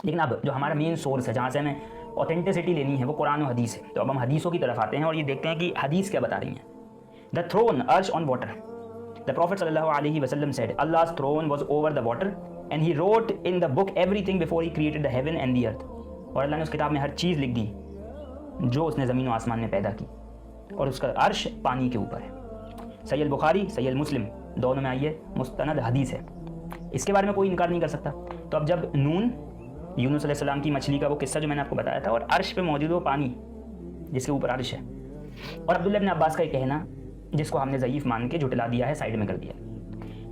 लेकिन अब जो हमारा मेन सोर्स है, जहाँ से हमें ऑथेंटिसिटी लेनी है, वो कुरान और हदीस है। तो अब हम हदीसों की तरफ आते हैं और ये देखते हैं कि हदीस क्या बता रही है। द थ्रोन अर्श ऑन वाटर, द प्रॉफिट सल्लल्लाहु अलैहि वसल्लम said अल्लाह's throne was over the water and he wrote in the book everything before he created the heaven and the earth। और अल्लाह ने उस किताब में हर चीज़ लिख दी जो उसने ज़मीन और आसमान में पैदा की, और उसका अर्श पानी के ऊपर है। सही बुखारी सही मुस्लिम दोनों में आई है, मुस्तनद हदीस है, इसके बारे में कोई इनकार नहीं कर सकता। तो अब जब नून यूनुस अलैहिस्सलाम की मछली का वो किस्सा जो मैंने आपको बताया था, और अर्श पे मौजूद वो पानी जिसके ऊपर अर्श है, और अब्दुल्लाह इब्न अब्बास का ये कहना जिसको हमने ज़ईफ़ मान के झुटला दिया है, साइड में कर दिया,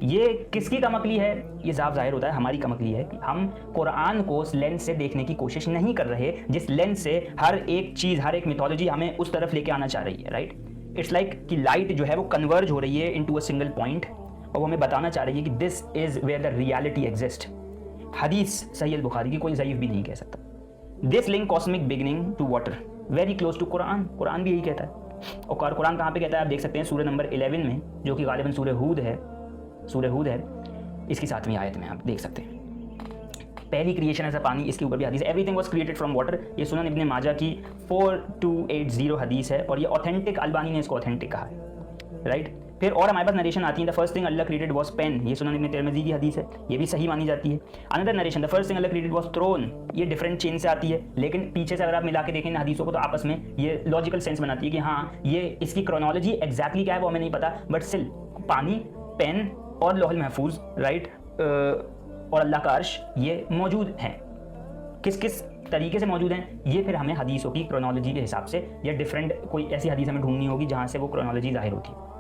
ये किसकी कमअक्ली है? ये साफ जाहिर होता है हमारी कमअक्ली है कि हम कुरान को उस लेंस से देखने की कोशिश नहीं कर रहे जिस लेंस से हर एक चीज़, हर एक मिथोलॉजी हमें उस तरफ लेके आना चाह रही है। राइट, इट्स लाइक कि लाइट जो है वो कन्वर्ज हो रही है इनटू अ सिंगल पॉइंट, और वो हमें बताना चाह रही है कि this is where the reality exist. हदीस सही बुखारी की कोई ज़ईफ़ भी नहीं कह सकता। This link cosmic beginning to water very close to Quran, Quran भी यही कहता है। और कुरान कहाँ पे कहता है आप देख सकते हैं, सूरह नंबर 11 में, जो कि गालिबन सूरह हूद है, इसकी 7वीं आयत में आप देख सकते हैं। पहली क्रिएशन ऐसा पानी, इसके ऊपर भी हदीस, everything was created from water. ये सुनन इब्ने माजा की 4280 हदीस है, और ये ऑथेंटिक, अल्बानी ने इसको ऑथेंटिक कहा है। राइट, फिर और हमारे पास नरेशन आती है, the first thing Allah created was pen, ये सुनन इब्ने तिरमिज़ी की हदीस है, ये भी सही मानी जाती है। Another narration the first thing Allah created was thrown, ये डिफरेंट चेन से आती है, लेकिन पीछे से अगर आप मिला के देखें हदीसों को तो आपस में ये लॉजिकल सेंस बनाती है कि हाँ, ये इसकी क्रोनोलॉजी एग्जैक्टली क्या है वो हमें नहीं पता, बट स्टिल पानी, पेन और लौहल महफूज, राइट, और अल्लाह का अर्श ये मौजूद हैं। किस किस तरीके से मौजूद हैं, ये फिर हमें हदीसों की क्रोनोलॉजी के हिसाब से, या डिफरेंट कोई ऐसी हदीस हमें ढूंढनी होगी जहाँ से वो क्रोनोलॉजी जाहिर होती है।